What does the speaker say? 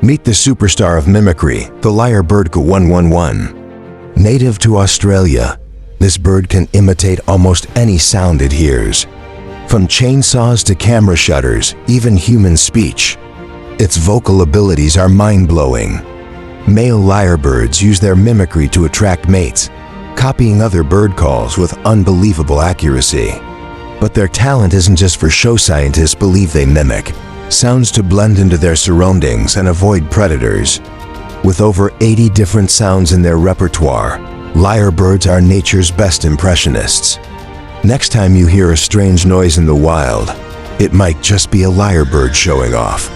Meet the superstar of mimicry, the Lyrebird 111. Native to Australia, this bird can imitate almost any sound it hears. From chainsaws to camera shutters, even human speech. Its vocal abilities are mind-blowing. Male lyrebirds use their mimicry to attract mates, copying other bird calls with unbelievable accuracy. But their talent isn't just for show. Scientists believe they mimic sounds to blend into their surroundings and avoid predators. With over 80 different sounds in their repertoire, lyrebirds are nature's best impressionists. Next time you hear a strange noise in the wild, it might just be a lyrebird showing off.